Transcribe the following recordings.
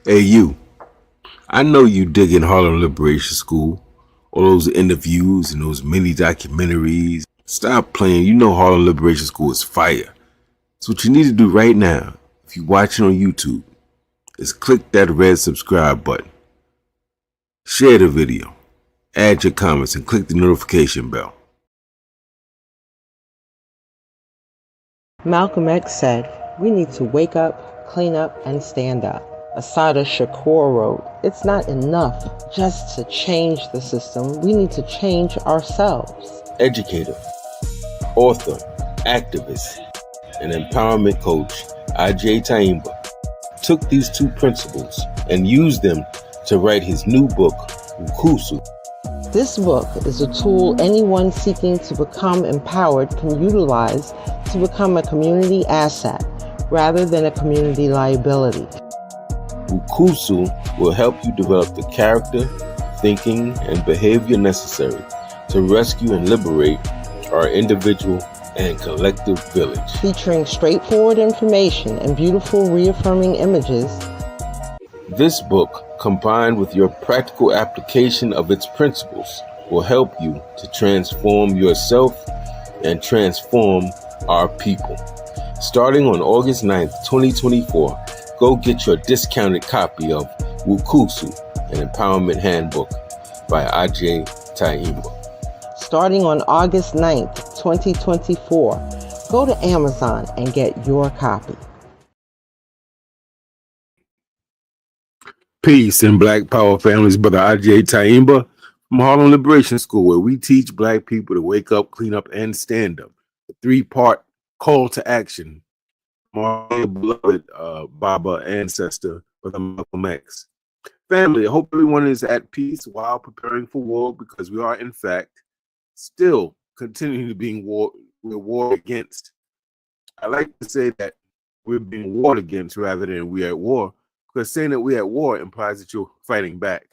Hey, you. I know you digging Harlem Liberation School, all those interviews and those mini documentaries. Stop playing. You know Harlem Liberation School is fire. So what you need to do right now, if you're watching on YouTube, is click that red subscribe button. Share the video, add your comments, and click the notification bell. Malcolm X said, "We need to wake up, clean up, and stand up." Asada Shakur wrote, "It's not enough just to change the system. We need to change ourselves." Educator, author, activist, and empowerment coach Agyei Tyehimba took these two principles and used them to write his new book, Ukusu. This book is a tool anyone seeking to become empowered can utilize to become a community asset rather than a community liability. Ukusu will help you develop the character, thinking, and behavior necessary to rescue and liberate our individual and collective village. Featuring straightforward information and beautiful reaffirming images, this book, combined with your practical application of its principles, will help you to transform yourself and transform our people. Starting on August 9th, 2024, go get your discounted copy of Wukusu, an empowerment handbook by Agyei Tyehimba. Starting on August 9th, 2024, go to Amazon and get your copy. Peace in Black Power families, Brother Agyei Tyehimba from Harlem Liberation School, where we teach Black people to wake up, clean up, and stand up. A three-part call to action from our beloved Baba ancestor, Brother Malcolm X. Family, I hope everyone is at peace while preparing for war, because we are, in fact, still continuing to be war against. I like to say that we're being warred against rather than we're at war, because saying that we're at war implies that you're fighting back.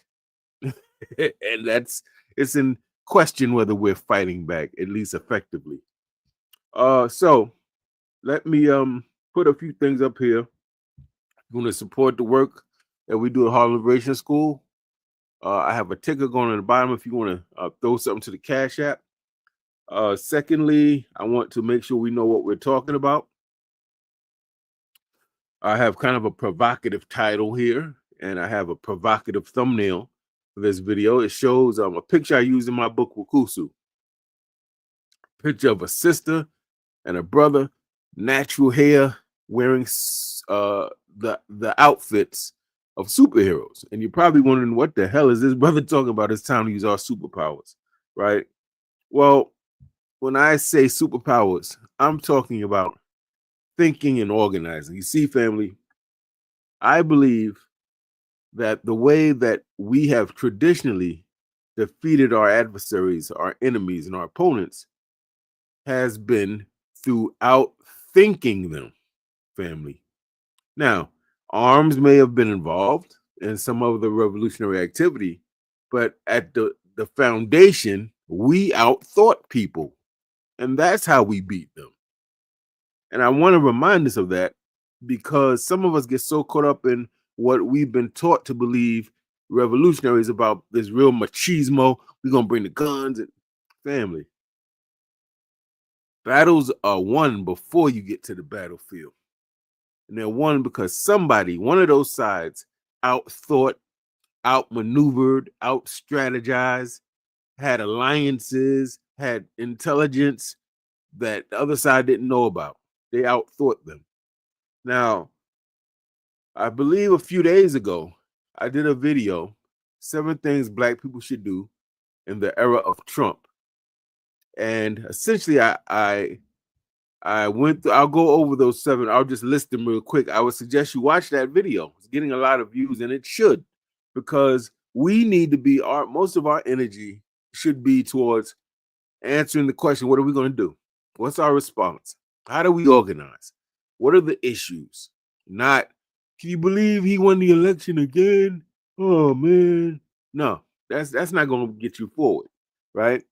And it's in question whether we're fighting back, at least effectively. So let me put a few things up here. I'm going to support the work that we do at Harlem Liberation School. I have a ticker going on the bottom if you want to throw something to the Cash App. Secondly, I want to make sure we know what we're talking about. I have kind of a provocative title here, and I have a provocative thumbnail for this video. It shows a picture I used in my book, Wukusu. Picture of a sister and a brother, natural hair, wearing the outfits of superheroes. And you're probably wondering, what the hell is this brother talking about? It's time to use our superpowers, right? Well, when I say superpowers, I'm talking about thinking and organizing. You see, family, I believe that the way that we have traditionally defeated our adversaries, our enemies, and our opponents has been through outthinking them, family. Now, arms may have been involved in some of the revolutionary activity, but at the foundation, we outthought people, and that's how we beat them. And I want to remind us of that, because some of us get so caught up in what we've been taught to believe revolutionary is about, this real machismo. We're going to bring the guns. And family, battles are won before you get to the battlefield. And they're won because somebody, one of those sides, outthought, outmaneuvered, out-strategized, had alliances, had intelligence that the other side didn't know about. They outthought them. Now, I believe a few days ago, I did a video, 7 things Black people should do in the era of Trump. And essentially, I went through, I'll go over those 7. I'll just list them real quick. I would suggest you watch that video. It's getting a lot of views, and it should, because we need to be, most of our energy should be towards answering the question, what are we going to do? What's our response? How do we organize? What are the issues? Not, can you believe he won the election again? Oh man. No, that's not going to get you forward, right?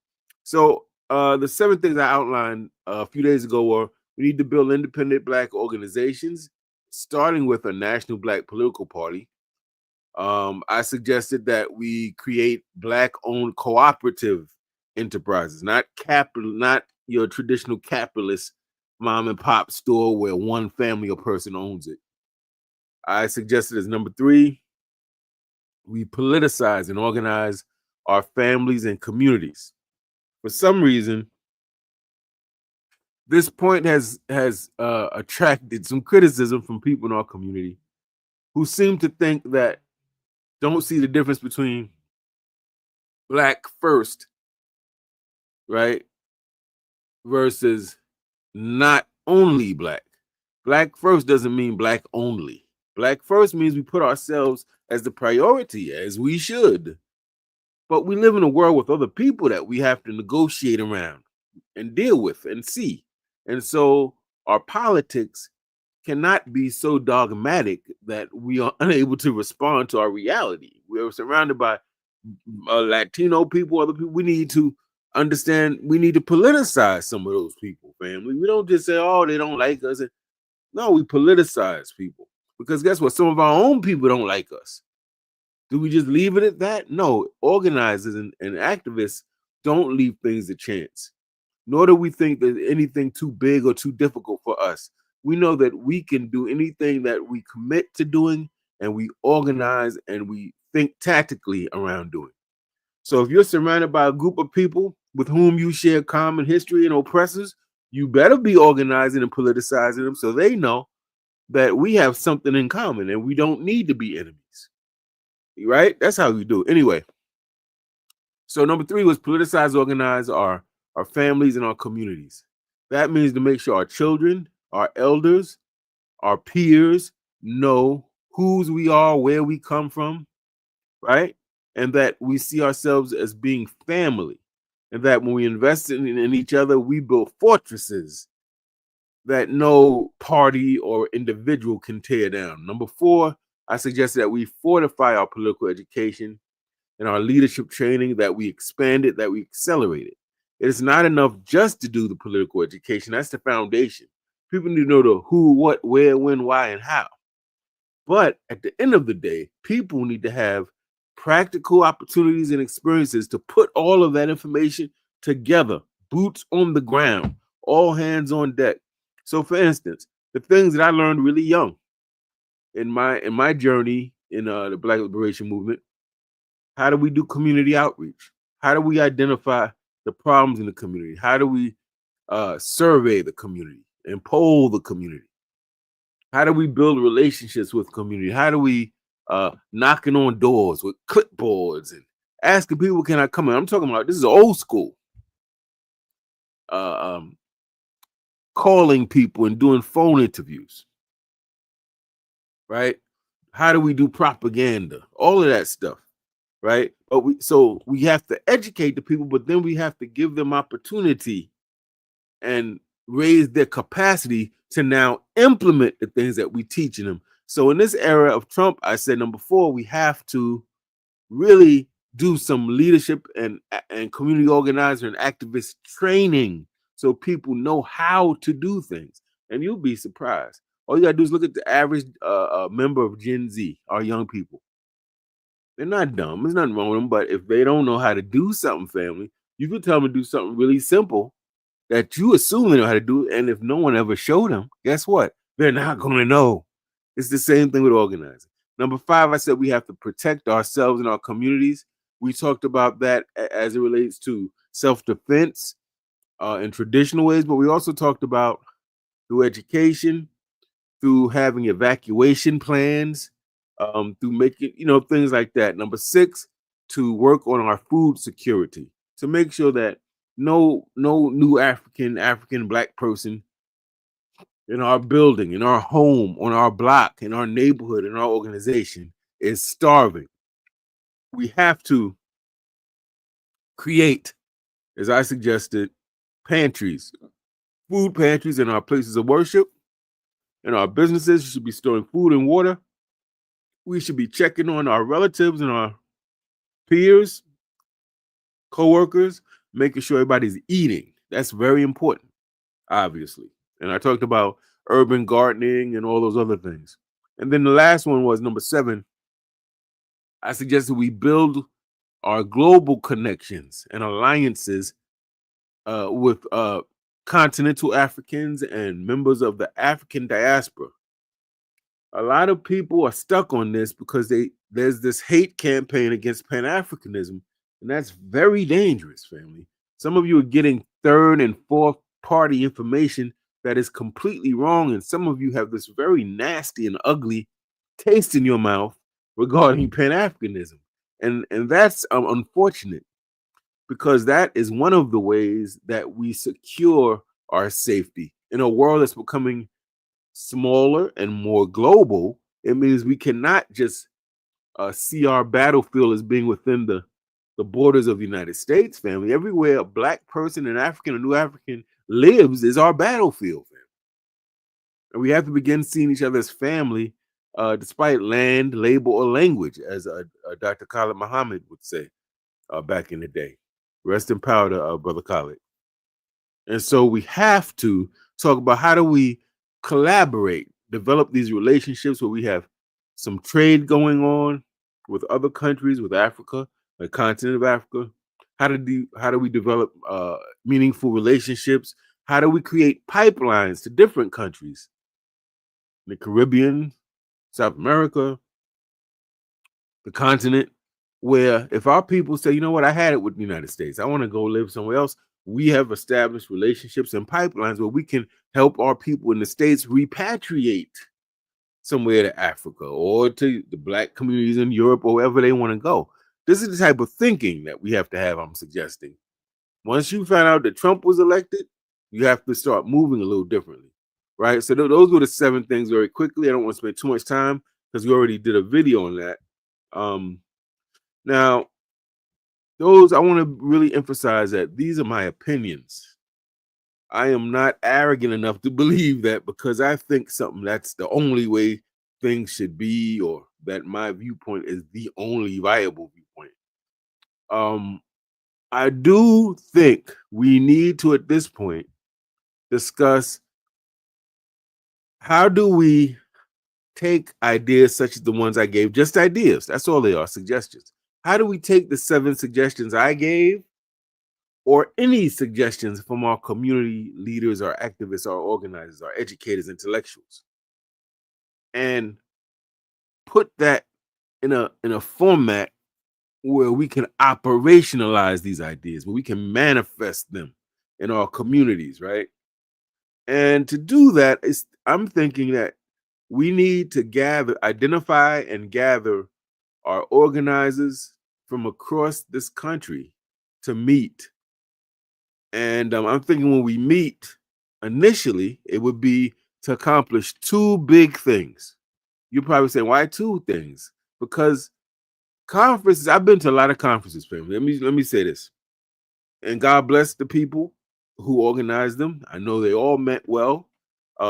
So the 7 things I outlined a few days ago were: we need to build independent Black organizations, starting with a national Black political party. I suggested that we create Black-owned cooperative enterprises, not capital, not your traditional capitalist mom and pop store where one family or person owns it. I suggested as number 3, we politicize and organize our families and communities. For some reason, this point has attracted some criticism from people in our community who seem to think that don't see the difference between Black first, right, versus not only Black. Black first doesn't mean Black only. Black first means we put ourselves as the priority, as we should. But we live in a world with other people that we have to negotiate around and deal with and see. And so our politics cannot be so dogmatic that we are unable to respond to our reality. We're surrounded by Latino people, other people. We need to understand, we need to politicize some of those people, family. We don't just say, oh, they don't like us. No, we politicize people. Because guess what? Some of our own people don't like us. Do we just leave it at that? No, organizers and activists don't leave things to chance. Nor do we think that anything too big or too difficult for us. We know that we can do anything that we commit to doing, and we organize and we think tactically around doing. So if you're surrounded by a group of people with whom you share common history and oppressors, you better be organizing and politicizing them so they know that we have something in common and we don't need to be enemies. Right? That's how we do it. Anyway, so number 3 was politicize, organize our families and our communities. That means to make sure our children, our elders, our peers know whose we are, where we come from, right? And that we see ourselves as being family. And that when we invest in each other, we build fortresses that no party or individual can tear down. Number 4, I suggested that we fortify our political education and our leadership training, that we expand it, that we accelerate it. It is not enough just to do the political education. That's the foundation. People need to know the who, what, where, when, why, and how. But at the end of the day, people need to have practical opportunities and experiences to put all of that information together, boots on the ground, all hands on deck. So for instance, the things that I learned really young in my journey in the Black Liberation Movement, how do we do community outreach? How do we identify the problems in the community? How do we survey the community and poll the community? How do we build relationships with community? How do we knocking on doors with clipboards and asking people, can I come in? I'm talking about, this is old school. Calling people and doing phone interviews, right? How do we do propaganda? All of that stuff, right? But we have to educate the people, but then we have to give them opportunity and raise their capacity to now implement the things that we teaching them. So in this era of Trump, I said number 4, we have to really do some leadership and community organizer and activist training so people know how to do things. And you'll be surprised. All you gotta do is look at the average member of Gen Z, our young people. They're not dumb. There's nothing wrong with them. But if they don't know how to do something, family, you can tell them to do something really simple that you assume they know how to do. And if no one ever showed them, guess what? They're not going to know. It's the same thing with organizing. Number 5, I said we have to protect ourselves and our communities. We talked about that as it relates to self-defense in traditional ways, but we also talked about through education, through having evacuation plans, through making, things like that. Number 6, to work on our food security, to make sure that no new African Black person in our building, in our home, on our block, in our neighborhood, in our organization is starving. We have to create, as I suggested, pantries, food pantries in our places of worship, in our businesses. We should be storing food and water. We should be checking on our relatives and our peers, co-workers, making sure everybody's eating. That's very important, obviously. And I talked about urban gardening and all those other things. And then the last one was number 7, I suggest that we build our global connections and alliances with continental Africans and members of the African diaspora. A lot of people are stuck on this because there's this hate campaign against Pan-Africanism, and that's very dangerous, family. Some of you are getting third and fourth party information that is completely wrong, and some of you have this very nasty and ugly taste in your mouth regarding Pan-Africanism. And that's unfortunate, because that is one of the ways that we secure our safety in a world that's becoming smaller and more global. It means we cannot just see our battlefield as being within the borders of the United States, family. Everywhere a Black person, an African, a New African lives is our battlefield, family. And we have to begin seeing each other as family, despite land, label, or language, as Dr. Khalid Muhammad would say back in the day. Rest in power to Brother Khalid. And so we have to talk about how do we collaborate, develop these relationships where we have some trade going on with other countries, with Africa, the continent of Africa. How do we develop meaningful relationships? How do we create pipelines to different countries, the Caribbean, South America, the continent, where if our people say, you know what, I had it with the United States, I want to go live somewhere else, we have established relationships and pipelines where we can help our people in the States repatriate somewhere to Africa or to the Black communities in Europe or wherever they want to go. This is the type of thinking that we have to have, I'm suggesting. Once you find out that Trump was elected, you have to start moving a little differently, right? So those were the 7 things very quickly. I don't want to spend too much time because we already did a video on that. Now, those, I want to really emphasize that these are my opinions. I am not arrogant enough to believe that because I think something that's the only way things should be, or that my viewpoint is the only viable viewpoint. I do think we need to, at this point, discuss how do we take ideas such as the ones I gave, just ideas, that's all they are, suggestions. How do we take the 7 suggestions I gave, or any suggestions from our community leaders, our activists, our organizers, our educators, intellectuals, and put that in a format where we can operationalize these ideas, where we can manifest them in our communities, right? And to do that, I'm thinking that we need to identify and gather our organizers from across this country to meet. And I'm thinking when we meet, initially, it would be to accomplish 2 big things. You're probably saying, why 2 things? Because conferences, I've been to a lot of conferences, family. Let me say this. And God bless the people who organized them. I know they all meant well.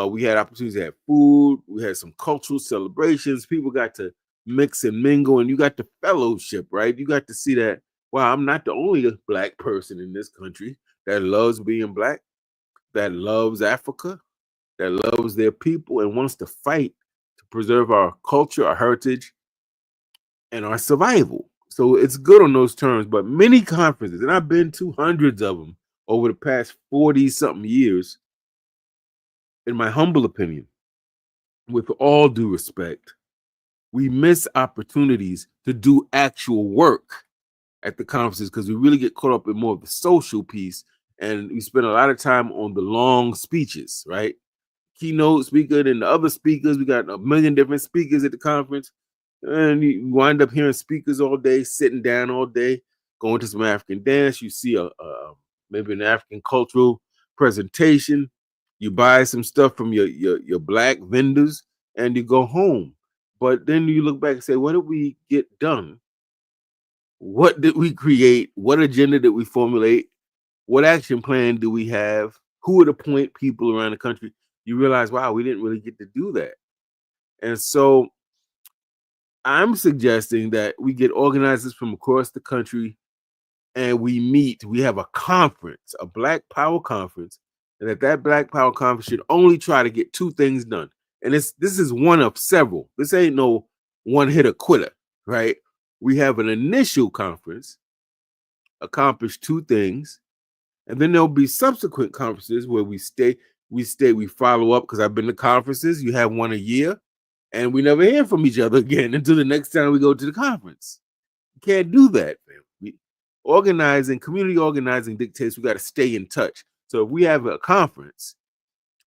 We had opportunities to have food. We had some cultural celebrations. People got to mix and mingle, and you got the fellowship, right? You got to see that, wow, I'm not the only Black person in this country that loves being Black, that loves Africa, that loves their people, and wants to fight to preserve our culture, our heritage, and our survival. So it's good on those terms. But many conferences, and I've been to hundreds of them over the past 40-something years, in my humble opinion, with all due respect, we miss opportunities to do actual work at the conferences because we really get caught up in more of the social piece, and we spend a lot of time on the long speeches, right? Keynote speaker and the other speakers. We got a million different speakers at the conference, and you wind up hearing speakers all day, sitting down all day, going to some African dance. You see maybe an African cultural presentation. You buy some stuff from your Black vendors, and you go home. But then you look back and say, what did we get done? What did we create? What agenda did we formulate? What action plan do we have? Who would appoint people around the country? You realize, wow, we didn't really get to do that. And so I'm suggesting that we get organizers from across the country and we meet. We have a conference, a Black Power conference, and that Black Power conference should only try to get 2 things done. And this is one of several. This ain't no one hitter quitter, right? we have an initial conference, accomplish two things, and then there'll be subsequent conferences where we follow up, because I've been to conferences, you have one a year, and we never hear from each other again until the next time we go to the conference. You can't do that, man. Community organizing dictates we got to stay in touch. So if we have a conference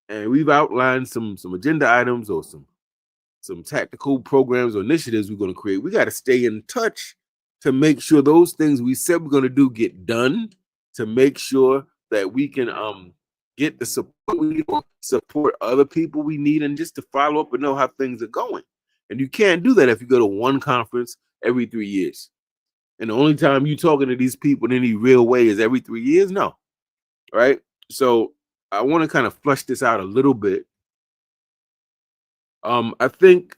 and we've outlined some agenda items or some tactical programs or initiatives we're going to create, we got to stay in touch to make sure those things we said we're going to do get done, to make sure that we can get the support we need, support other people we need, and just to follow up and know how things are going. And you can't do that if you go to one conference every 3 years. And the only time you talking to these people in any real way is every 3 years? No. Right? So I want to kind of flush this out a little bit. I think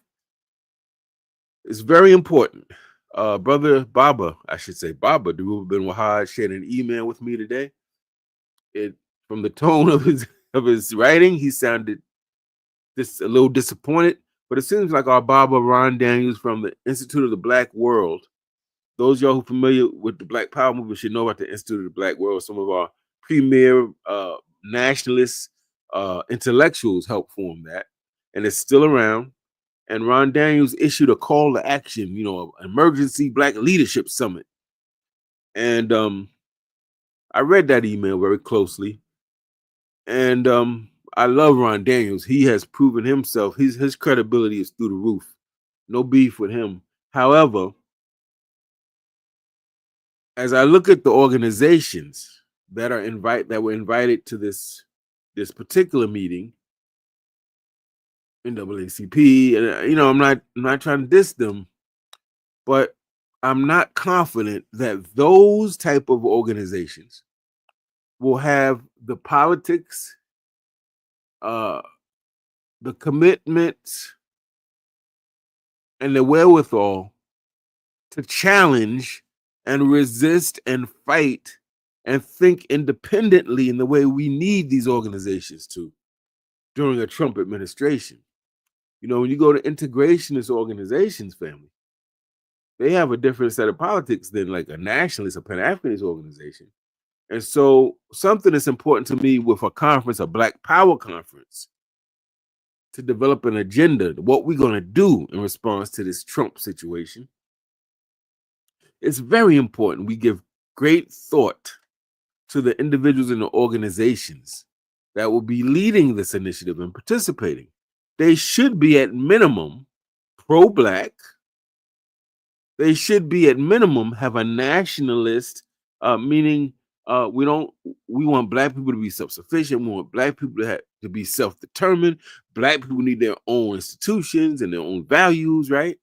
it's very important. Brother Baba, I should say Baba, Darul bin Wahad, shared an email with me today. From the tone of his writing, he sounded just a little disappointed. But it seems like our Baba Ron Daniels from the Institute of the Black World, those y'all who are familiar with the Black Power movement should know about the Institute of the Black World. Some of our premier nationalist intellectuals helped form that, and it's still around. And Ron Daniels issued a call to action, an emergency Black leadership summit. And I read that email very closely. And I love Ron Daniels. He has proven himself. His credibility is through the roof. No beef with him. However, as I look at the organizations that were invited to this particular meeting, NAACP, and I'm not trying to diss them, but I'm not confident that those type of organizations will have the politics, the commitment, and the wherewithal to challenge and resist and fight and think independently in the way we need these organizations to during a Trump administration. When you go to integrationist organizations, family, they have a different set of politics than like a nationalist or Pan-Africanist organization. And so something that's important to me with a conference, a Black Power conference, to develop an agenda, what we're going to do in response to this Trump situation, it's very important we give great thought to the individuals and the organizations that will be leading this initiative and participating. They should be at minimum pro-Black. They should be at minimum have a nationalist, meaning we want Black people to be self-sufficient. We want Black people to be self-determined. Black people need their own institutions and their own values, right?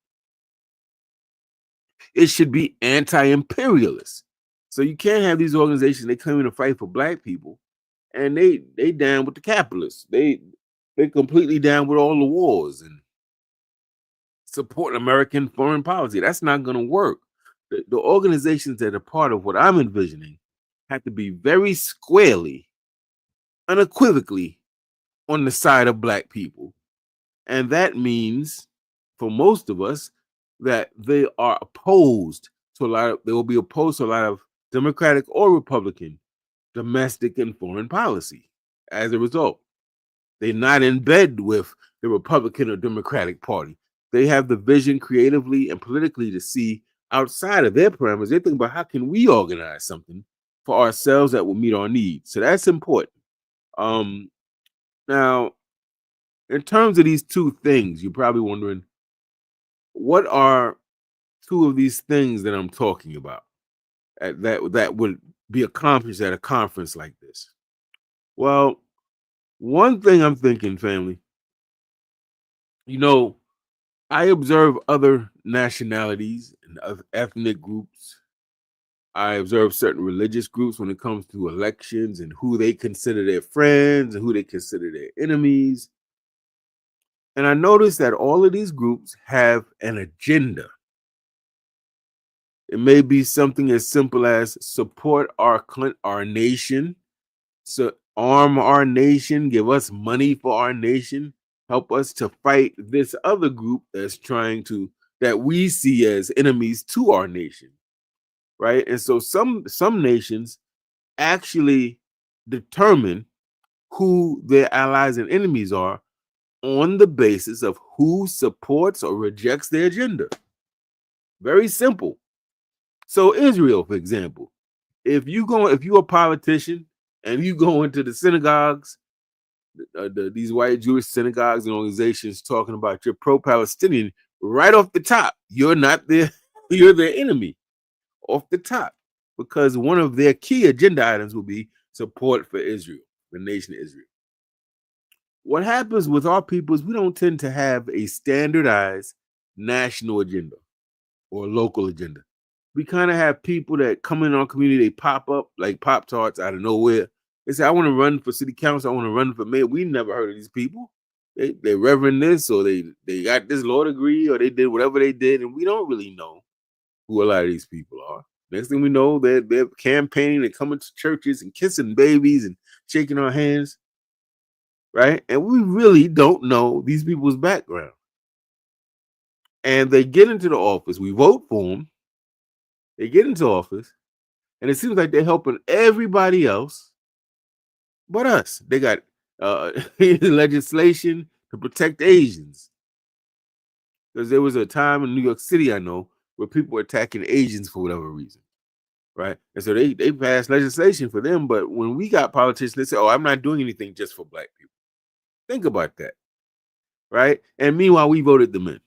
It should be anti-imperialist. So you can't have these organizations, they come in to fight for Black people, and they down with the capitalists. They completely down with all the wars and support American foreign policy. That's not going to work. The organizations that are part of what I'm envisioning have to be very squarely, unequivocally on the side of Black people. And that means, for most of us, that they are opposed to they will be opposed to a lot of Democratic or Republican domestic and foreign policy. As a result, they're not in bed with the Republican or Democratic Party. They have the vision creatively and politically to see outside of their parameters. They think about how can we organize something for ourselves that will meet our needs. So that's important. Now, in terms of these two things, you're probably wondering, what are two of these things that I'm talking about that would be accomplished at a conference like this? Well, one thing I'm thinking, family, I observe other nationalities and other ethnic groups. I observe certain religious groups when it comes to elections and who they consider their friends and who they consider their enemies. And I notice that all of these groups have an agenda. It may be something as simple as support our nation, so arm our nation, give us money for our nation, help us to fight this other group that's trying to that we see as enemies to our nation, right? And so some nations actually determine who their allies and enemies are on the basis of who supports or rejects their agenda. Very simple. So Israel, for example, if you're a politician and you go into the synagogues, these white Jewish synagogues and organizations talking about you're pro-Palestinian, right off the top, you're not their you're their enemy off the top, because one of their key agenda items will be support for Israel, the nation of Israel. What happens with our people is we don't tend to have a standardized national agenda or local agenda. We kind of have people that come in our community, they pop up like Pop Tarts out of nowhere. They say, I want to run for city council, I want to run for mayor. We never heard of these people. They reverend this, or they got this law degree, or they did whatever they did, and we don't really know who a lot of these people are. Next thing we know, they're campaigning and coming to churches and kissing babies and shaking our hands, right? And we really don't know these people's background. And they get into the office, we vote for them, they get into office, and it seems like they're helping everybody else but us. They got legislation to protect Asians. Because there was a time in New York City, I know, where people were attacking Asians for whatever reason, right? And so they passed legislation for them. But when we got politicians, they say, oh, I'm not doing anything just for black people. Think about that, right? And meanwhile, we voted them in.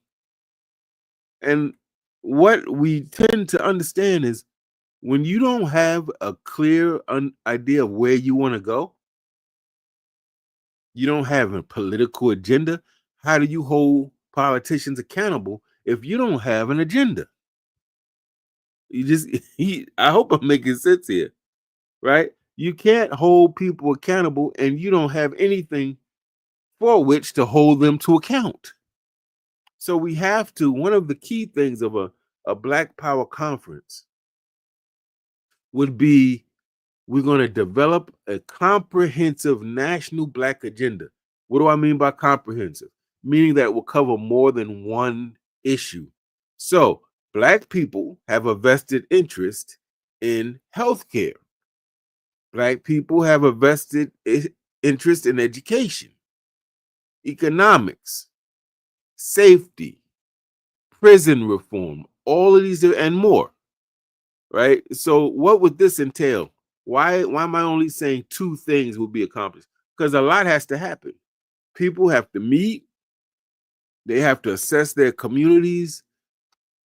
And what we tend to understand is when you don't have a clear idea of where you want to go, you don't have a political agenda. How do you hold politicians accountable if you don't have an agenda? I hope I'm making sense here, right? You can't hold people accountable and you don't have anything for which to hold them to account. So we have to, one of the key things of a Black Power conference would be we're going to develop a comprehensive national Black agenda. What do I mean by comprehensive? Meaning that it will cover more than one issue. So Black people have a vested interest in healthcare. Black people have a vested interest in education, economics, safety, prison reform, all of these and more, right? So what would this entail? Why am I only saying two things will be accomplished? Because a lot has to happen. People have to meet, they have to assess their communities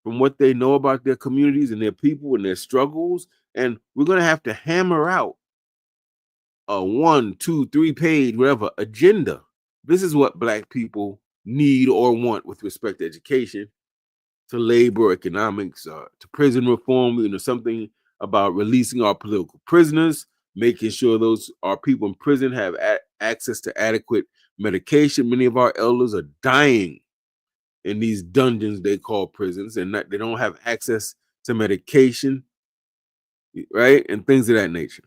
from what they know about their communities and their people and their struggles. And we're going to have to hammer out a 1, 2, 3 page, whatever agenda. This is what Black people need or want with respect to education, to labor, economics, to prison reform, something about releasing our political prisoners, making sure our people in prison have access to adequate medication. Many of our elders are dying in these dungeons they call prisons, and they don't have access to medication, right? And things of that nature.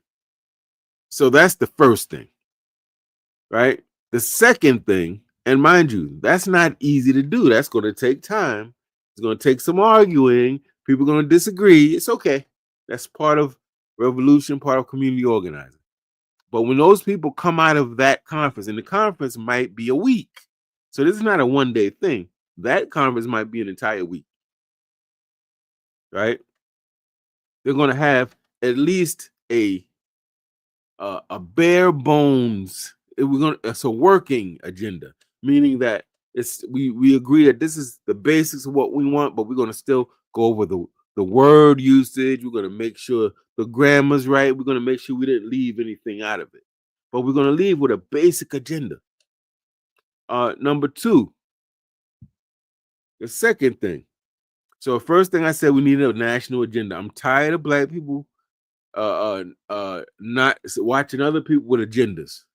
So that's the first thing, right? The second thing, and mind you, that's not easy to do. That's going to take time. It's going to take some arguing. People are going to disagree. It's okay. That's part of revolution, part of community organizing. But when those people come out of that conference, and the conference might be a week, so this is not a one-day thing. That conference might be an entire week, right? They're going to have at least a bare bones. It's a working agenda, meaning that we agree that this is the basics of what we want, but we're going to still go over the word usage. We're going to make sure the grammar's right. We're going to make sure we didn't leave anything out of it, but we're going to leave with a basic agenda. Number two, the second thing. So first thing I said, we need a national agenda. I'm tired of Black people not watching other people with agendas.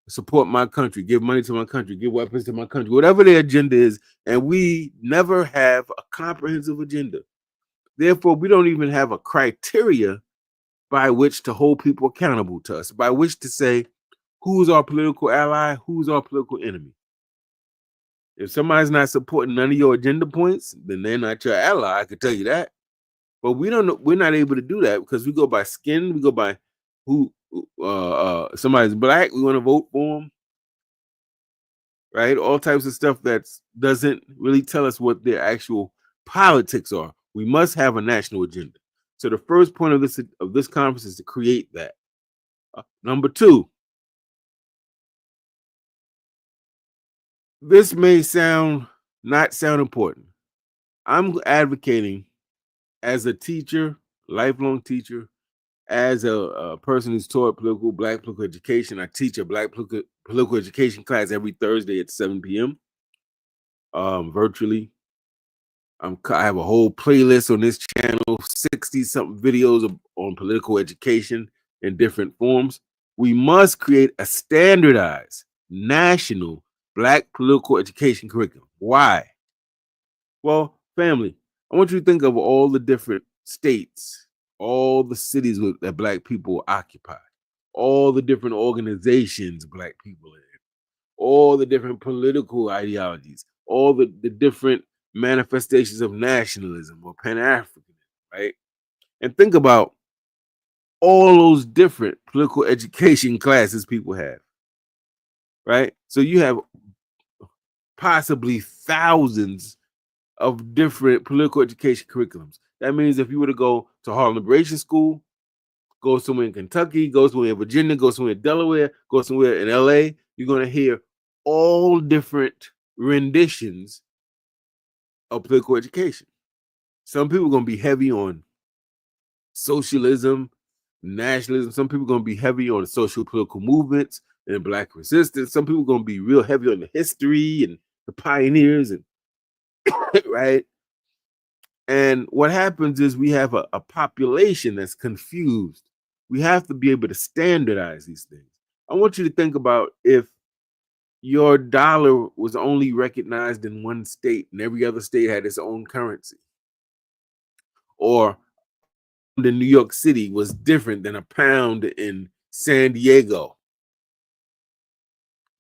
Support my country, give money to my country, give weapons to my country, whatever their agenda is, and we never have a comprehensive agenda. Therefore, we don't even have a criteria by which to hold people accountable to us, by which to say who's our political ally, who's our political enemy. If somebody's not supporting none of your agenda points, then they're not your ally. I can tell you that. But we don't know, we're not able to do that because we go by skin, we go by who somebody's black, we want to vote for them, right? All types of stuff that doesn't really tell us what their actual politics are. We must have a national agenda. So the first point of this conference is to create that. Number two, this may not sound important. I'm advocating as a teacher, lifelong teacher, as a person who's taught black political education. I teach a black political education class every Thursday at 7 p.m. Virtually. I have a whole playlist on this channel, 60-something videos on political education in different forms. We must create a standardized national black political education curriculum. Why? Well, family, I want you to think of all the different states, all the cities that black people occupy, all the different organizations black people are in, all the different political ideologies, all the different manifestations of nationalism or Pan-Africanism, right? And think about all those different political education classes people have, right? So you have possibly thousands of different political education curriculums. That means if you were to go to Harlem Liberation School, go somewhere in Kentucky, go somewhere in Virginia, go somewhere in Delaware, go somewhere in LA, you're going to hear all different renditions of political education. Some people are going to be heavy on socialism, nationalism. Some people are going to be heavy on the social political movements and black resistance. Some people are going to be real heavy on the history and the pioneers, and right? And what happens is we have a population that's confused. We have to be able to standardize these things. I want you to think about if your dollar was only recognized in one state and every other state had its own currency, or in New York City was different than a pound in San Diego.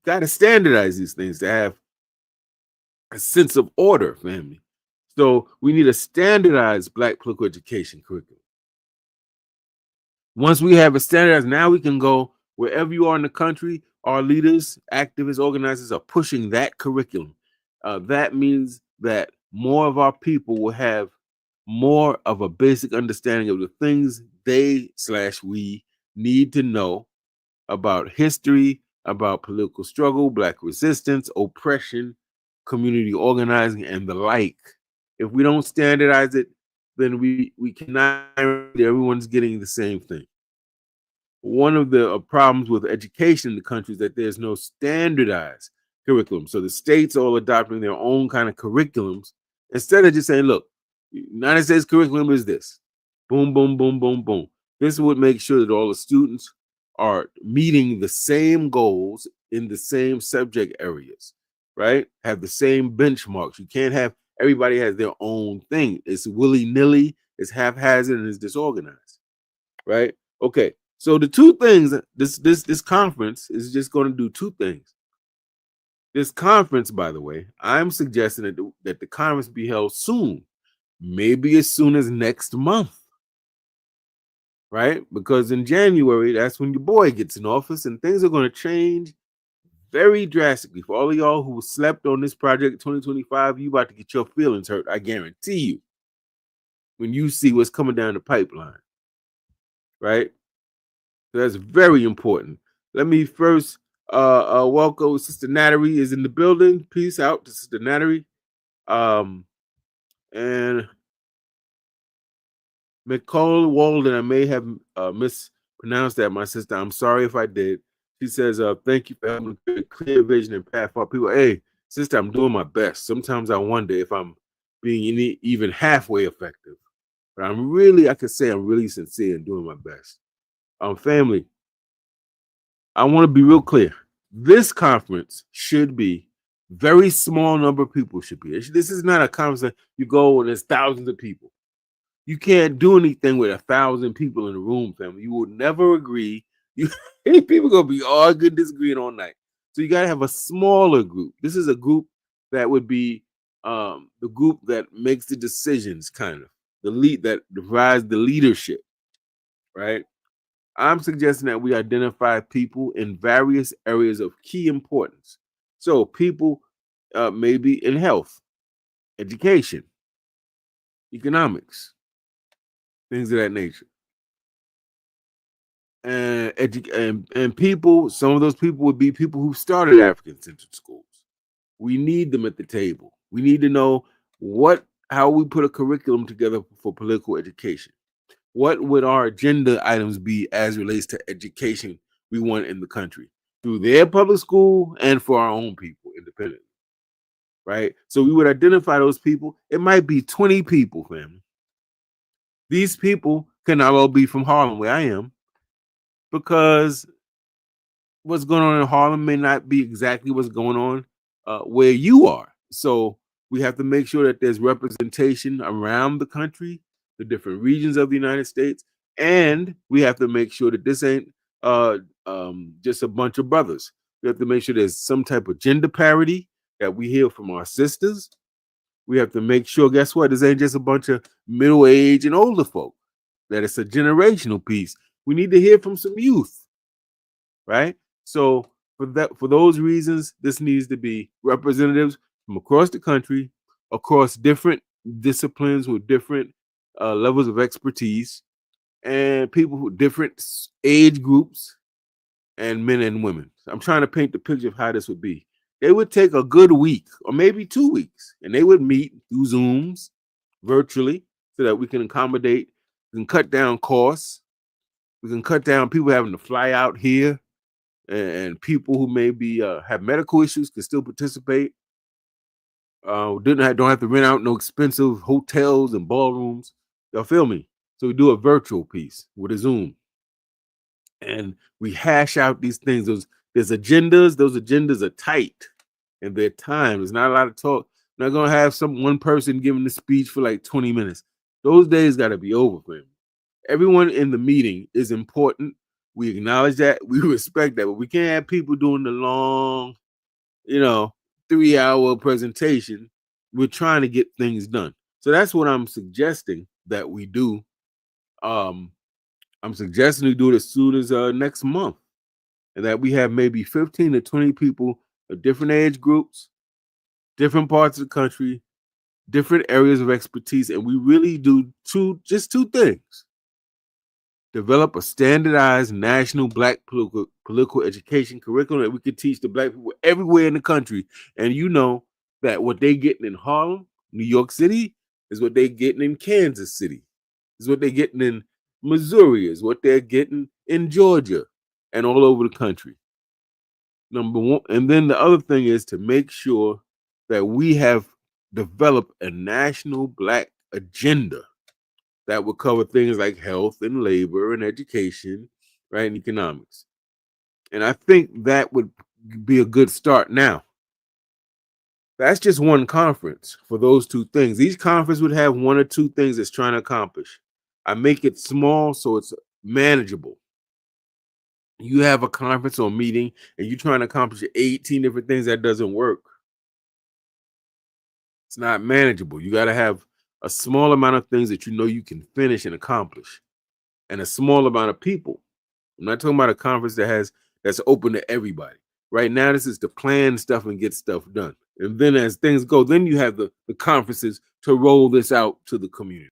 Got to standardize these things to have a sense of order, family. So we need a standardized black political education curriculum. Once we have it standardized, now we can go wherever you are in the country. Our leaders, activists, organizers are pushing that curriculum. That means that more of our people will have more of a basic understanding of the things we need to know about history, about political struggle, black resistance, oppression, community organizing, and the like. If we don't standardize it, then we cannot, everyone's getting the same thing. One of the problems with education in the country is that there's no standardized curriculum. So the states all adopting their own kind of curriculums instead of just saying, look, United States curriculum is this. Boom, boom, boom, boom, boom. This would make sure that all the students are meeting the same goals in the same subject areas, right? Have the same benchmarks. You can't have everybody has their own thing. It's willy-nilly, it's haphazard, and it's disorganized, right? Okay, so the two things, this conference is just going to do two things. This conference, by the way, I'm suggesting that the conference be held soon, maybe as soon as next month, right? Because in January, that's when your boy gets in office, and things are going to change very drastically. For all of y'all who slept on this project 2025, you about to get your feelings hurt, I guarantee you, when you see what's coming down the pipeline, right? So that's very important. Let me first welcome Sister Nattery is in the building. Peace out to Sister Nattery. And Nicole Walden, I may have mispronounced that, my sister. I'm sorry if I did. She says, thank you for having a clear vision and path for people. Hey, sister, I'm doing my best. Sometimes I wonder if I'm being even halfway effective. But I could say I'm really sincere in doing my best. Family, I want to be real clear. This conference should be very small number of people should be. This is not a conference that you go and there's thousands of people. You can't do anything with 1,000 people in the room, family. You will never agree. People gonna be arguing, disagreeing all night. So you gotta have a smaller group. This is a group that would be the group that makes the decisions, kind of the lead that provides the leadership, right? I'm suggesting that we identify people in various areas of key importance. So people maybe in health, education, economics, things of that nature. And people, some of those people would be people who started African-centered schools. We need them at the table. We need to know how we put a curriculum together for political education. What would our agenda items be as relates to education we want in the country through their public school and for our own people independently, right? So we would identify those people. It might be 20 people, family. These people cannot all be from Harlem, where I am, because what's going on in Harlem may not be exactly what's going on where you are. So we have to make sure that there's representation around the country, the different regions of the United States, and we have to make sure that this ain't just a bunch of brothers. We have to make sure there's some type of gender parity that we hear from our sisters. We have to make sure, guess what? This ain't just a bunch of middle age and older folk, that it's a generational piece. We need to hear from some youth, right? So for those reasons, this needs to be representatives from across the country, across different disciplines with different levels of expertise, and people who different age groups, and men and women. I'm trying to paint the picture of how this would be. They would take a good week or maybe 2 weeks, and they would meet through Zooms virtually so that we can accommodate, we can cut down costs, we can cut down people having to fly out here, and people who maybe have medical issues can still participate. Don't have to rent out no expensive hotels and ballrooms. Y'all feel me? So we do a virtual piece with a Zoom, and we hash out these things. There's agendas. Those agendas are tight, and they're timed. There's not a lot of talk. Not gonna have one person giving the speech for like 20 minutes. Those days got to be over for him. Everyone in the meeting is important. We acknowledge that. We respect that. But we can't have people doing the long, 3-hour presentation. We're trying to get things done. So that's what I'm suggesting that we do. I'm suggesting we do it as soon as next month. And that we have maybe 15 to 20 people of different age groups, different parts of the country, different areas of expertise. And we really do two things. Develop a standardized national Black political education curriculum that we could teach the Black people everywhere in the country. And you know that what they're getting in Harlem, New York City, is what they're getting in Kansas City, is what they're getting in Missouri, is what they're getting in Georgia, and all over the country. Number one. And then the other thing is to make sure that we have developed a national Black agenda that would cover things like health and labor and education, right, and economics. And I think that would be a good start. Now, that's just one conference for those two things. Each conference would have one or two things it's trying to accomplish. I make it small so it's manageable. You have a conference or meeting and you're trying to accomplish 18 different things, that doesn't work. It's not manageable. You got to have a small amount of things that you know you can finish and accomplish, and a small amount of people. I'm not talking about a conference that's open to everybody. Right now, this is to plan stuff and get stuff done. And then as things go, then you have the conferences to roll this out to the community.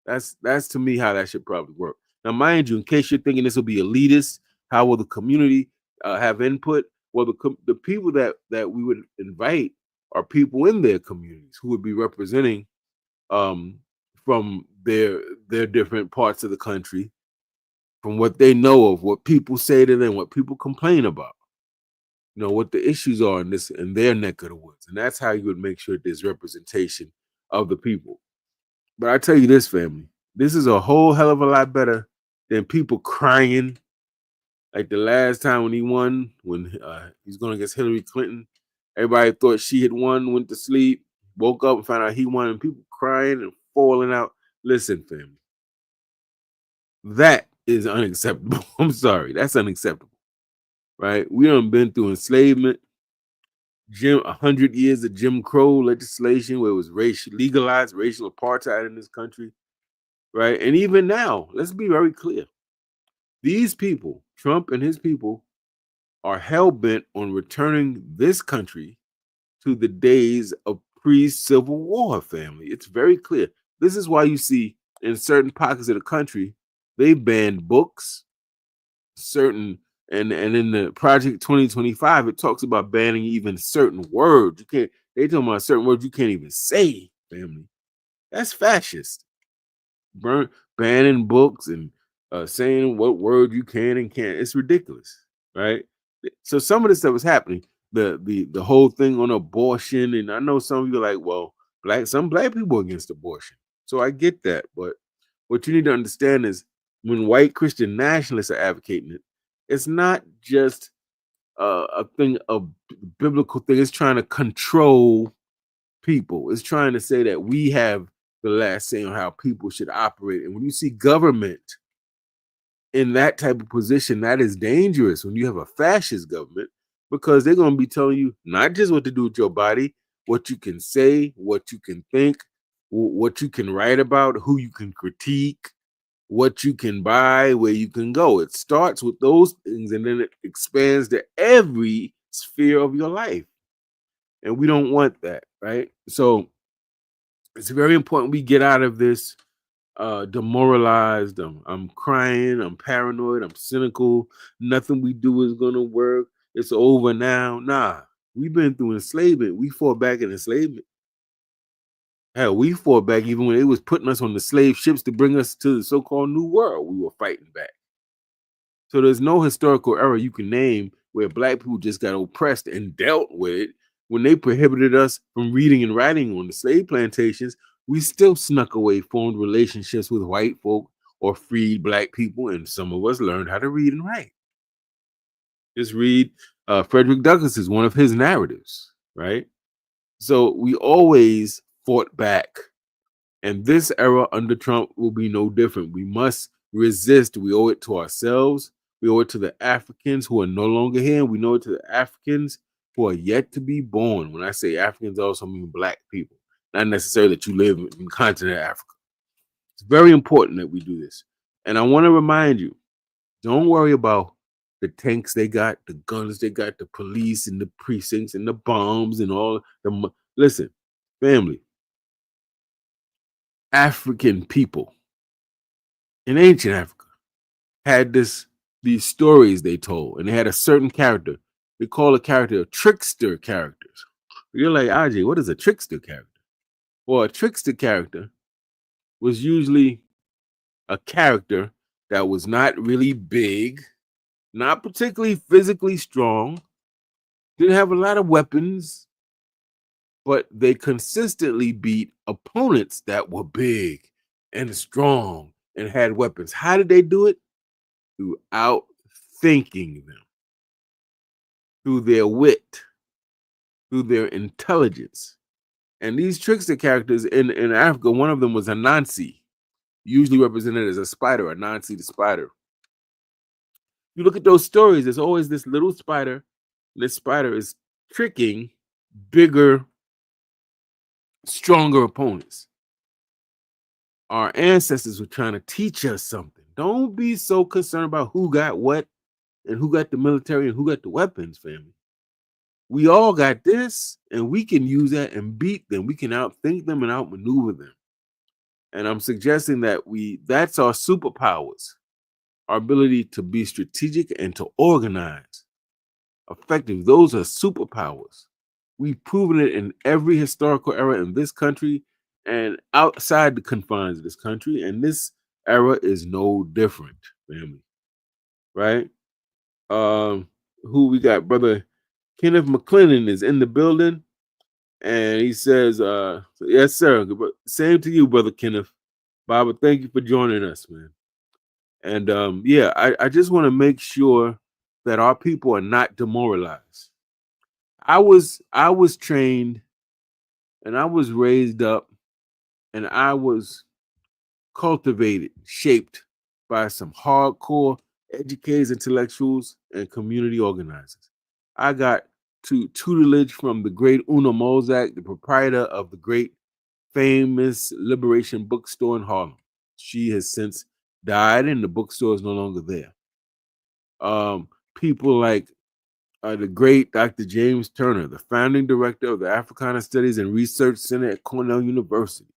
That's to me how that should probably work. Now, mind you, in case you're thinking this will be elitist, how will the community have input? Well, the people that we would invite are people in their communities who would be representing from their different parts of the country, from what they know of, what people say to them, what people complain about, what the issues are in their neck of the woods. And that's how you would make sure there's representation of the people. But I tell you this, family, this is a whole hell of a lot better than people crying like the last time when he won, when he's going against Hillary Clinton. Everybody thought she had won, went to sleep, woke up and found out he won, and people crying and falling out. Listen, family, that is unacceptable. I'm sorry, that's unacceptable, right? We done been through enslavement. 100 years of Jim Crow legislation where it was legalized racial apartheid in this country, right? And even now, let's be very clear. These people, Trump and his people, are hell-bent on returning this country to the days of pre-Civil War, family. It's very clear. This is why you see in certain pockets of the country, they banned books, certain and in the Project 2025, it talks about banning even certain words. You can't, they talking about certain words you can't even say, family. That's fascist. Banning books and saying what word you can and can't. It's ridiculous, right? So some of this stuff is happening. The whole thing on abortion, and I know some of you are like, well, some black people are against abortion. So I get that, but what you need to understand is when white Christian nationalists are advocating it, it's not just a thing, a biblical thing. It's trying to control people. It's trying to say that we have the last say on how people should operate. And when you see government in that type of position, that is dangerous when you have a fascist government, because they're going to be telling you not just what to do with your body, what you can say, what you can think, what you can write about, who you can critique, what you can buy, where you can go. It starts with those things and then it expands to every sphere of your life. And we don't want that, right? So it's very important we get out of this demoralized. I'm crying, I'm paranoid, I'm cynical. Nothing we do is gonna work. It's over now. Nah, we've been through enslavement. We fought back in enslavement. Hell, we fought back even when they was putting us on the slave ships to bring us to the so-called New World. We were fighting back. So there's no historical era you can name where black people just got oppressed and dealt with it. When they prohibited us from reading and writing on the slave plantations, we still snuck away, formed relationships with white folk or freed black people, and some of us learned how to read and write. Just read Frederick Douglass is one of his narratives, right? So we always fought back. And this era under Trump will be no different. We must resist. We owe it to ourselves. We owe it to the Africans who are no longer here. We know it to the Africans who are yet to be born. When I say Africans, I also mean black people, not necessarily that you live in the continent of Africa. It's very important that we do this. And I want to remind you, don't worry about the tanks they got, the guns they got, the police and the precincts and the bombs and all the. Listen, family, African people in ancient Africa had these stories they told, and they had a certain character. They call a character trickster characters. You're like, Agyei, what is a trickster character? Well, a trickster character was usually a character that was not really big, not particularly physically strong, didn't have a lot of weapons, but they consistently beat opponents that were big and strong and had weapons. How did they do it? Through outthinking them, through their wit, through their intelligence. And these trickster characters in Africa, one of them was Anansi, usually represented as a spider, Anansi the spider. You look at those stories, there's always this little spider. This spider is tricking bigger, stronger opponents. Our ancestors were trying to teach us something. Don't be so concerned about who got what and who got the military and who got the weapons, family. We all got this, and we can use that and beat them. We can outthink them and outmaneuver them. And I'm suggesting that that's our superpowers, our ability to be strategic and to organize effective. Those are superpowers. We've proven it in every historical era in this country and outside the confines of this country. And this era is no different, family. Right? Who we got? Brother Kenneth McClellan is in the building. And he says, yes, sir. Same to you, Brother Kenneth. Baba, thank you for joining us, man. And yeah, I just want to make sure that our people are not demoralized. I was trained and I was raised up and I was cultivated, shaped by some hardcore educators, intellectuals, and community organizers. I got to tutelage from the great Una Mozak, the proprietor of the great famous Liberation bookstore in Harlem. She has since died, and the bookstore is no longer there. People like the great Dr. James Turner, the founding director of the Africana Studies and Research Center at Cornell University.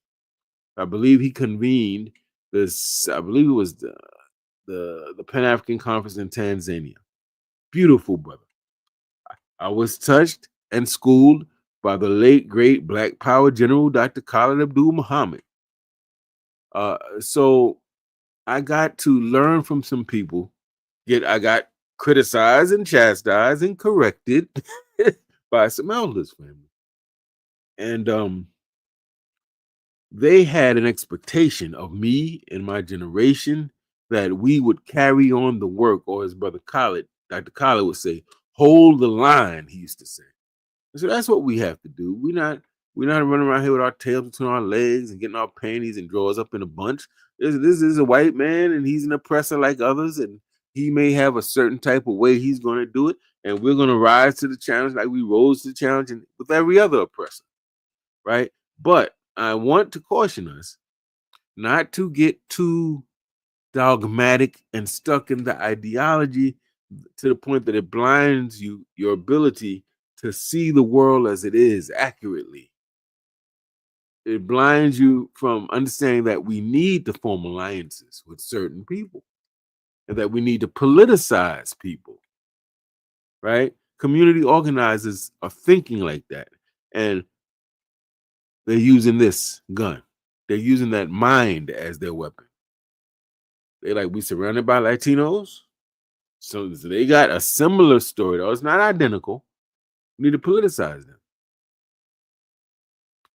I believe he convened this. I believe it was the Pan African Conference in Tanzania. Beautiful brother. I was touched and schooled by the late great Black Power General Dr. Khalid Abdul Muhammad. So I got to learn from some people. Yet I got criticized and chastised and corrected by some elders, family. And they had an expectation of me and my generation that we would carry on the work, or as Brother Khalid, Dr. Khalid would say, hold the line, he used to say. And so that's what we have to do. We're not running around here with our tails between our legs and getting our panties and drawers up in a bunch. This is a white man, and he's an oppressor like others, and he may have a certain type of way he's going to do it, and we're going to rise to the challenge like we rose to the challenge and with every other oppressor, right? But I want to caution us not to get too dogmatic and stuck in the ideology to the point that it blinds your ability to see the world as it is accurately. It blinds you from understanding that we need to form alliances with certain people and that we need to politicize people, right? Community organizers are thinking like that, and they're using this gun. They're using that mind as their weapon. They're like, we surrounded by Latinos. So they got a similar story, though. It's not identical. We need to politicize them.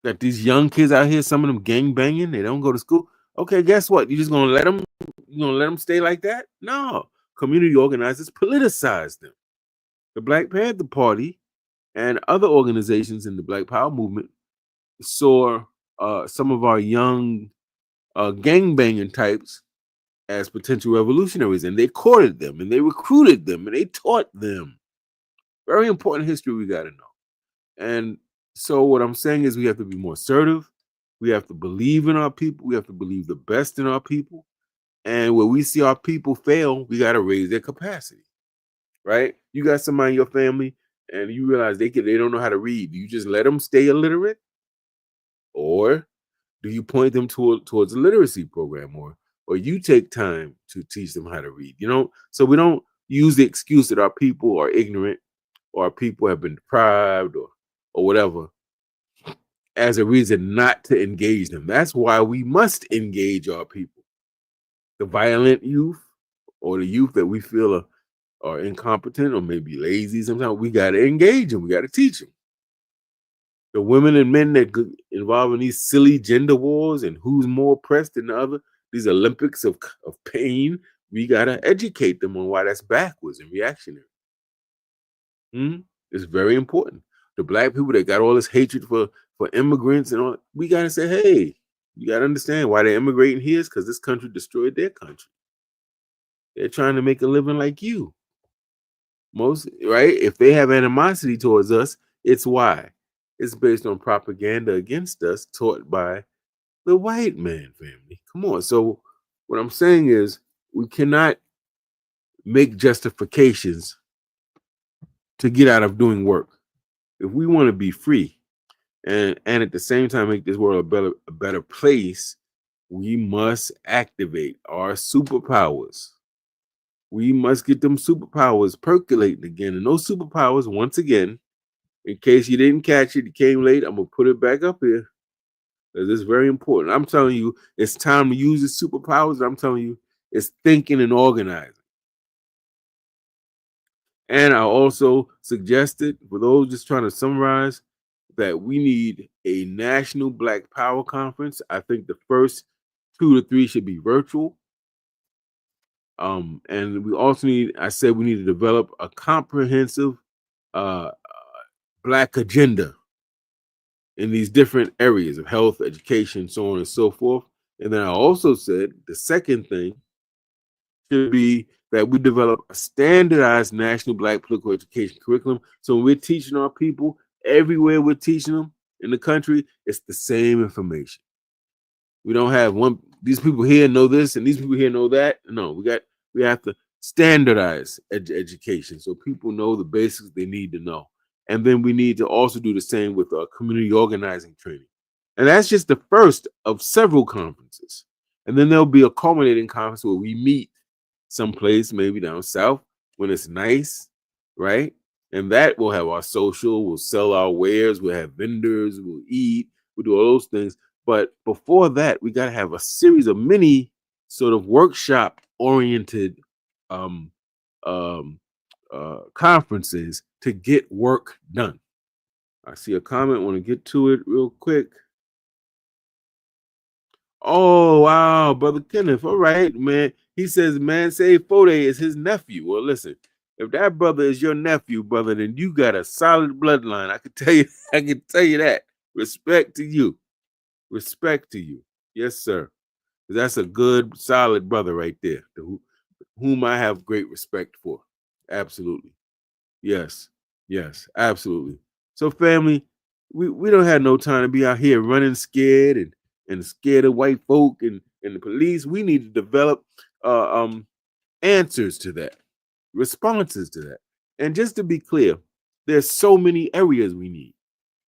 That these young kids out here, some of them gang banging, they don't go to school. Okay, guess what? You just gonna let them? You gonna let them stay like that? No. Community organizers politicize them. The Black Panther Party and other organizations in the Black Power movement saw some of our young gang banging types as potential revolutionaries, and they courted them, and they recruited them, and they taught them. Very important history we got to know. And so what I'm saying is we have to be more assertive. We have to believe in our people. We have to believe the best in our people. And when we see our people fail, we got to raise their capacity, right? You got somebody in your family and you realize they don't know how to read. Do you just let them stay illiterate? Or do you point them towards a literacy program, or you take time to teach them how to read? So we don't use the excuse that our people are ignorant or our people have been deprived or whatever as a reason not to engage them. That's why we must engage our people. The violent youth or the youth that we feel are incompetent or maybe lazy sometimes, we got to engage them. We got to teach them. The women and men that get involved in these silly gender wars and who's more oppressed than the other, these Olympics of pain, we got to educate them on why that's backwards and reactionary. It's very important. The Black people that got all this hatred for immigrants and all, we got to say, hey, you got to understand why they're immigrating here is because this country destroyed their country. They're trying to make a living like you. Most, right? If they have animosity towards us, it's why. It's based on propaganda against us taught by the white man family. Come on. So what I'm saying is we cannot make justifications to get out of doing work. If we want to be free and at the same time make this world a better place, we must activate our superpowers. We must get them superpowers percolating again. And those superpowers, once again, in case you didn't catch it, you came late, I'm going to put it back up here. Because it's very important. I'm telling you, it's time to use the superpowers. I'm telling you, it's thinking and organizing. And I also suggested, for those just trying to summarize, that we need a national Black Power Conference. I think the first 2 to 3 should be virtual. And we also we need to develop a comprehensive Black agenda in these different areas of health, education, so on and so forth. And then I also said the second thing should be that we develop a standardized national Black political education curriculum. So when we're teaching our people, everywhere we're teaching them in the country, it's the same information. We don't have one, these people here know this and these people here know that. No, we have to standardize education so people know the basics they need to know. And then we need to also do the same with community organizing training. And that's just the first of several conferences. And then there'll be a culminating conference where we meet someplace, maybe down south, when it's nice, right? And that will have our social, we'll sell our wares, we'll have vendors, we'll eat, we'll do all those things. But before that, we got to have a series of mini sort of workshop oriented um, um, conferences to get work done. I see a comment, want to get to it real quick. Oh, wow, Brother Kenneth. All right, man. He says, man, say Fode is his nephew. Well, listen, if that brother is your nephew, brother, then you got a solid bloodline. I can tell you, I can tell you that. Respect to you. Respect to you. Yes, sir. That's a good, solid brother right there, whom I have great respect for. Absolutely. Yes. Yes, absolutely. So, family, we don't have no time to be out here running scared and scared of white folk and the police. We need to develop answers to that, responses to that. And just to be clear, there's so many areas we need.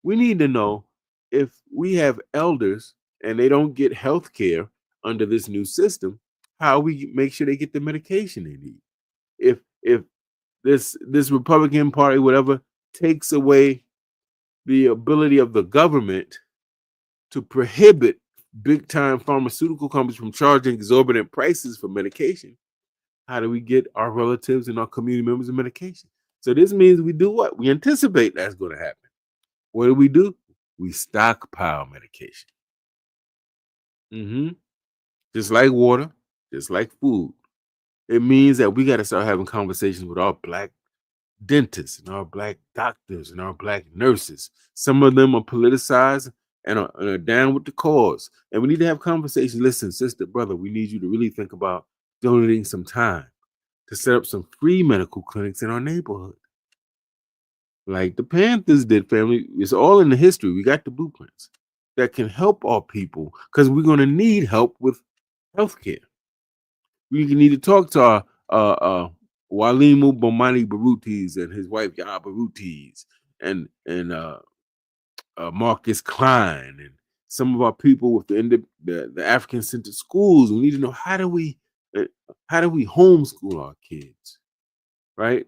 We need to know if we have elders and they don't get health care under this new system, how we make sure they get the medication they need. If this Republican Party, whatever, takes away the ability of the government to prohibit big time pharmaceutical companies from charging exorbitant prices for medication, how do we get our relatives and our community members the medication? So this means we do what? We anticipate that's going to happen. What do? We stockpile medication. Just like water, just like food. It means that we got to start having conversations with our Black dentists and our Black doctors and our Black nurses. Some of them are politicized and are down with the cause. And we need to have conversations. Listen, sister, brother, we need you to really think about donating some time to set up some free medical clinics in our neighborhood. Like the Panthers did, family. It's all in the history. We got the blueprints that can help our people because we're going to need help with healthcare. We need to talk to our Walimu Bomani Barutis and his wife Yah Barutis and Marcus Klein and some of our people with the African centered schools. We need to know how do we homeschool our kids, right?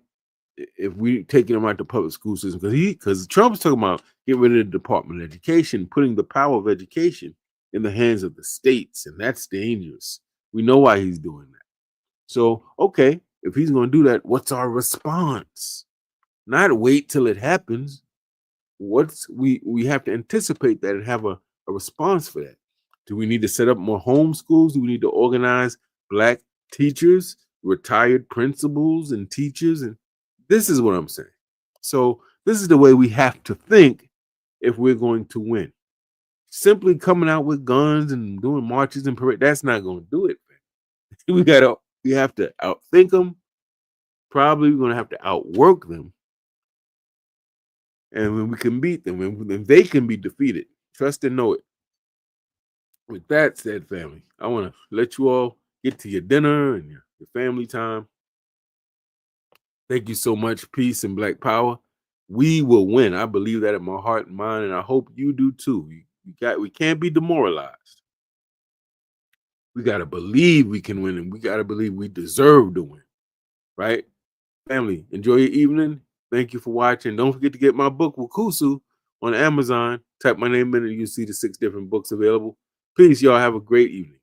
If we taking them out the public school system, because Trump's talking about getting rid of the Department of Education, putting the power of education in the hands of the states, and that's dangerous. We know why he's doing that. So, okay, if he's going to do that, what's our response? Not wait till it happens. We have to anticipate that and have a response for that. Do we need to set up more homeschools? Do we need to organize Black teachers, retired principals and teachers? And this is what I'm saying. So this is the way we have to think if we're going to win. Simply coming out with guns and doing marches and parades, that's not going to do it. We have to outthink them. Probably we're going to have to outwork them. And when we can beat them, when they can be defeated, trust and know it. With that said, family, I want to let you all get to your dinner and your family time. Thank you so much. Peace and Black power. We will win. I believe that in my heart and mind, and I hope you do too. We can't be demoralized. We got to believe we can win, and we got to believe we deserve to win. Right? Family, enjoy your evening. Thank you for watching. Don't forget to get my book, Wakusu, on Amazon. Type my name in and you'll see the 6 different books available. Peace, y'all. Have a great evening.